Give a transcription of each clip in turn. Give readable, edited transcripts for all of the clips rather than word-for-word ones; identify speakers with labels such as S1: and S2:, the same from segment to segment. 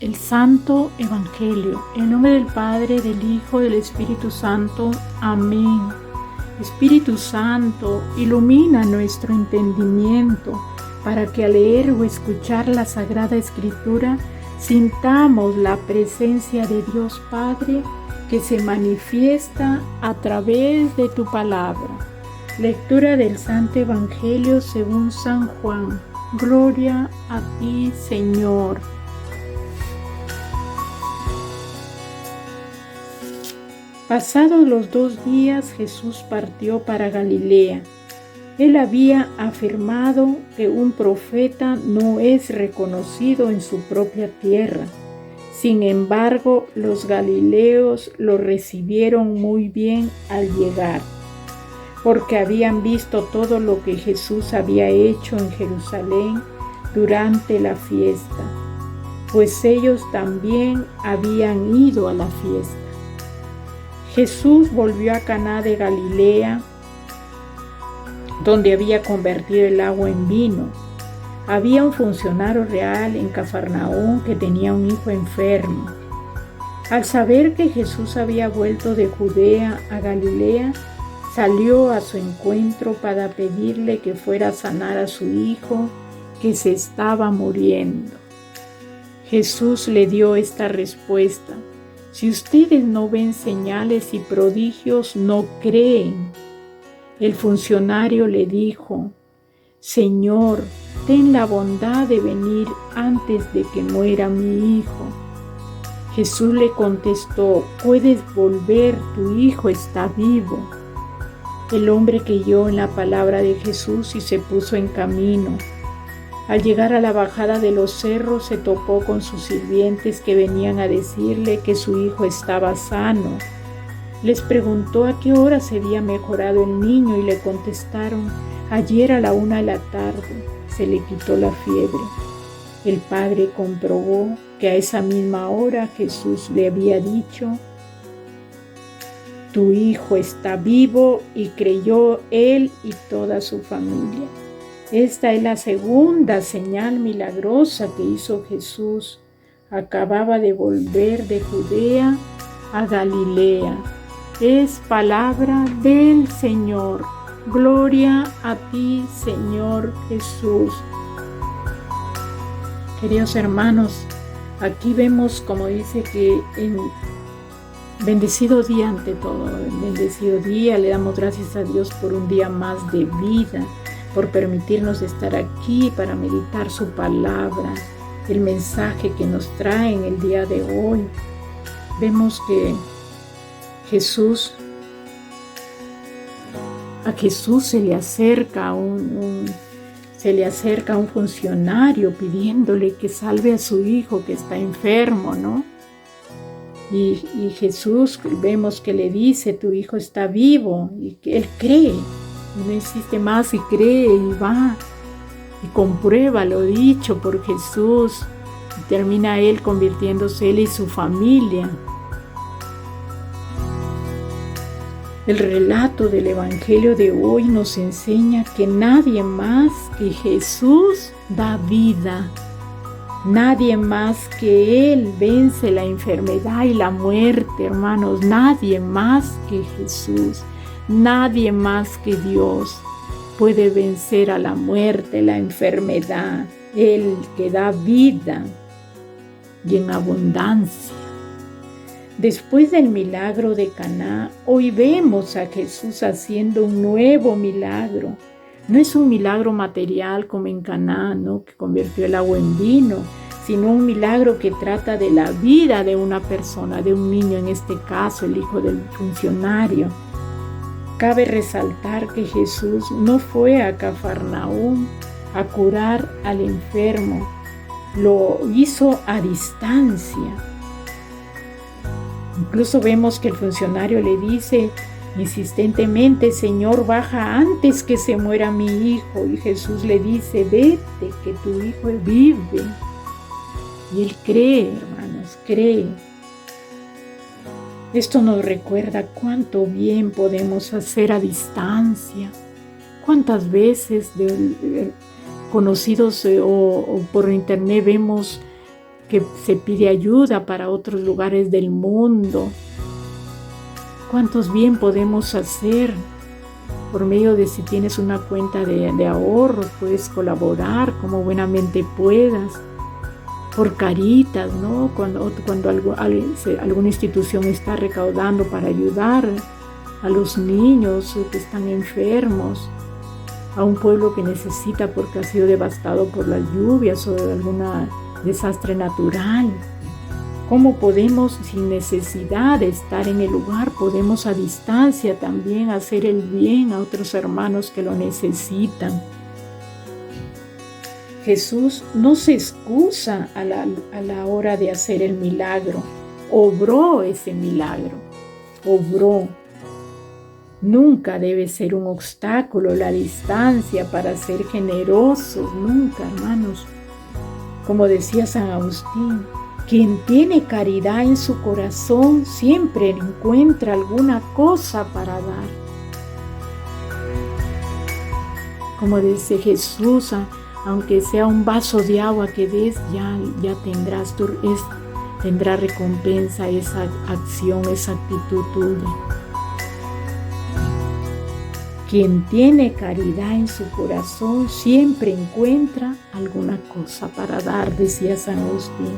S1: El Santo Evangelio. En nombre del Padre, del Hijo, del Espíritu Santo. Amén. Espíritu Santo, ilumina nuestro entendimiento para que al leer o escuchar la Sagrada Escritura sintamos la presencia de Dios Padre que se manifiesta a través de tu palabra. Lectura del Santo Evangelio según San Juan. Gloria a ti, Señor. Pasados los 2 días, Jesús partió para Galilea. Él había afirmado que un profeta no es reconocido en su propia tierra. Sin embargo, los galileos lo recibieron muy bien al llegar, porque habían visto todo lo que Jesús había hecho en Jerusalén durante la fiesta, pues ellos también habían ido a la fiesta. Jesús volvió a Caná de Galilea, donde había convertido el agua en vino. Había un funcionario real en Cafarnaúm que tenía un hijo enfermo. Al saber que Jesús había vuelto de Judea a Galilea, salió a su encuentro para pedirle que fuera a sanar a su hijo que se estaba muriendo. Jesús le dio esta respuesta: si ustedes no ven señales y prodigios, no creen. El funcionario le dijo: Señor, ten la bondad de venir antes de que muera mi hijo. Jesús le contestó: puedes volver, tu hijo está vivo. El hombre creyó en la palabra de Jesús y se puso en camino. Al llegar a la bajada de los cerros, se topó con sus sirvientes que venían a decirle que su hijo estaba sano. Les preguntó a qué hora se había mejorado el niño y le contestaron: ayer a la 1 de la tarde se le quitó la fiebre. El padre comprobó que a esa misma hora Jesús le había dicho: tu hijo está vivo, y creyó él y toda su familia. Esta es la segunda señal milagrosa que hizo Jesús. Acababa de volver de Judea a Galilea. Es palabra del Señor. Gloria a ti, Señor Jesús. Queridos hermanos, aquí vemos, como dice, que en bendecido día ante todo, bendecido día, le damos gracias a Dios por un día más de vida, por permitirnos estar aquí para meditar su palabra, el mensaje que nos trae en el día de hoy. Vemos que a Jesús se le acerca un funcionario pidiéndole que salve a su hijo que está enfermo, ¿no? Y Jesús, vemos que le dice: tu hijo está vivo, y que él cree, y no insiste más, y cree, y va y comprueba lo dicho por Jesús, y termina él convirtiéndose, él y su familia. El relato del Evangelio de hoy nos enseña que nadie más que Jesús da vida. Nadie más que Él vence la enfermedad y la muerte, hermanos. Nadie más que Jesús. Nadie más que Dios puede vencer a la muerte, la enfermedad. Él que da vida y en abundancia. Después del milagro de Caná, hoy vemos a Jesús haciendo un nuevo milagro. No es un milagro material como en Caná, ¿no?, que convirtió el agua en vino, sino un milagro que trata de la vida de una persona, de un niño, en este caso el hijo del funcionario. Cabe resaltar que Jesús no fue a Cafarnaúm a curar al enfermo, lo hizo a distancia. Incluso vemos que el funcionario le dice insistentemente: Señor, baja antes que se muera mi hijo. Y Jesús le dice: vete, que tu hijo vive. Y él cree, hermanos, cree. Esto nos recuerda cuánto bien podemos hacer a distancia. Cuántas veces conocidos o por internet vemos que se pide ayuda para otros lugares del mundo. ¿Cuántos bien podemos hacer? Por medio de, si tienes una cuenta de ahorro, puedes colaborar como buenamente puedas. Por Caritas, ¿no? Cuando alguna institución está recaudando para ayudar a los niños que están enfermos, a un pueblo que necesita porque ha sido devastado por las lluvias o algún desastre natural. ¿Cómo podemos, sin necesidad de estar en el lugar, podemos a distancia también hacer el bien a otros hermanos que lo necesitan? Jesús no se excusa a la hora de hacer el milagro. Obró ese milagro. Obró. Nunca debe ser un obstáculo la distancia para ser generosos. Nunca, hermanos. Como decía San Agustín, quien tiene caridad en su corazón siempre encuentra alguna cosa para dar. Como dice Jesús, aunque sea un vaso de agua que des, ya tendrá recompensa esa acción, esa actitud tuya. Quien tiene caridad en su corazón siempre encuentra alguna cosa para dar, decía San Agustín.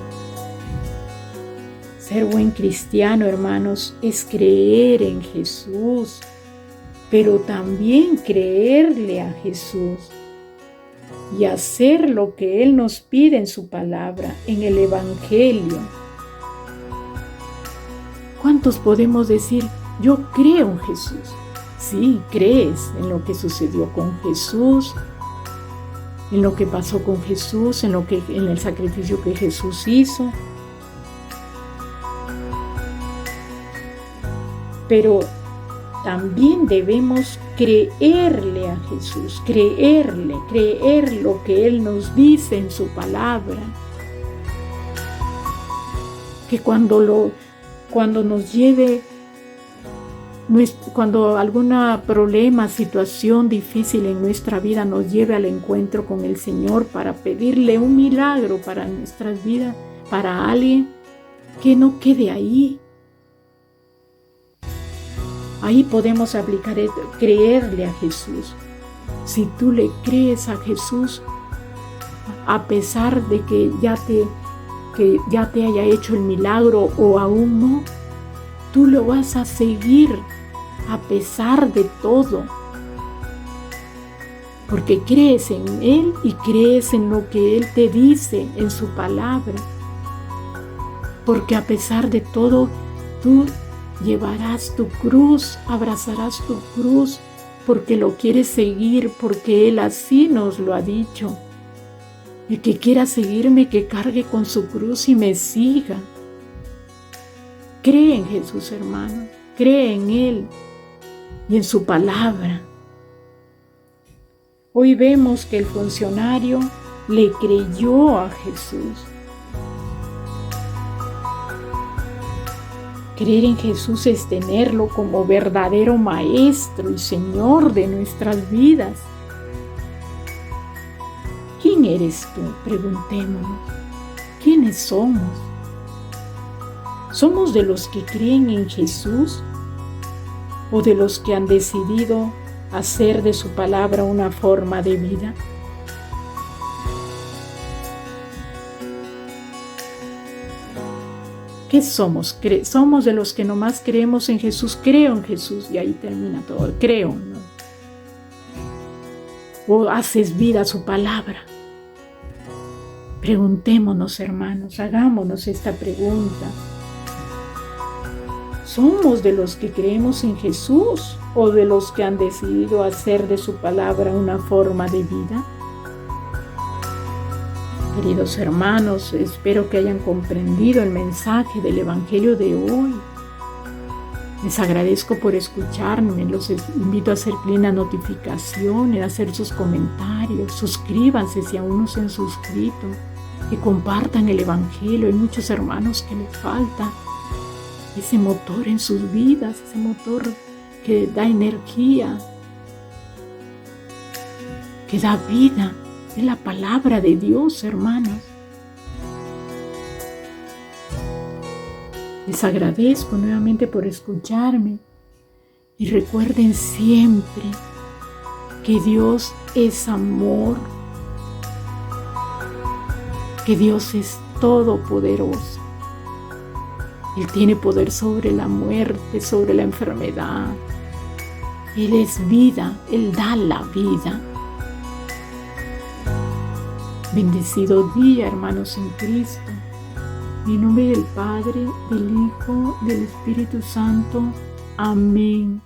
S1: Ser buen cristiano, hermanos, es creer en Jesús, pero también creerle a Jesús y hacer lo que Él nos pide en su palabra, en el Evangelio. ¿Cuántos podemos decir, yo creo en Jesús? Sí, crees en lo que sucedió con Jesús, en lo que pasó con Jesús, en el sacrificio que Jesús hizo. Pero también debemos creerle a Jesús, creer lo que Él nos dice en su palabra. Que cuando nos lleve, cuando algún problema, situación difícil en nuestra vida nos lleve al encuentro con el Señor para pedirle un milagro para nuestras vidas, para alguien, que no quede ahí. Ahí podemos aplicar creerle a Jesús. Si tú le crees a Jesús, a pesar de que ya te haya hecho el milagro o aún no, tú lo vas a seguir a pesar de todo. Porque crees en Él y crees en lo que Él te dice en su palabra. Porque a pesar de todo, tú llevarás tu cruz, abrazarás tu cruz, porque lo quieres seguir, porque Él así nos lo ha dicho. El que quiera seguirme, que cargue con su cruz y me siga. Cree en Jesús, hermano, cree en Él y en su palabra. Hoy vemos que el funcionario le creyó a Jesús. Creer en Jesús es tenerlo como verdadero Maestro y Señor de nuestras vidas. ¿Quién eres tú? Preguntémonos. ¿Quiénes somos? ¿Somos de los que creen en Jesús o de los que han decidido hacer de su palabra una forma de vida? ¿Qué somos? ¿Somos de los que nomás creemos en Jesús? Creo en Jesús y ahí termina todo. Creo, ¿no? ¿O haces vida a su palabra? Preguntémonos, hermanos, hagámonos esta pregunta. ¿Somos de los que creemos en Jesús o de los que han decidido hacer de su palabra una forma de vida? Queridos hermanos, espero que hayan comprendido el mensaje del Evangelio de hoy. Les agradezco por escucharme, los invito a hacer clic en la notificación, a hacer sus comentarios, suscríbanse si aún no se han suscrito, que compartan el Evangelio. Hay muchos hermanos que les falta ese motor en sus vidas, ese motor que da energía, que da vida. Es la palabra de Dios, hermanos. Les agradezco nuevamente por escucharme y recuerden siempre que Dios es amor, que Dios es todopoderoso. Él tiene poder sobre la muerte, sobre la enfermedad. Él es vida, Él da la vida. Bendecido día, hermanos en Cristo. En nombre del Padre, del Hijo, del Espíritu Santo. Amén.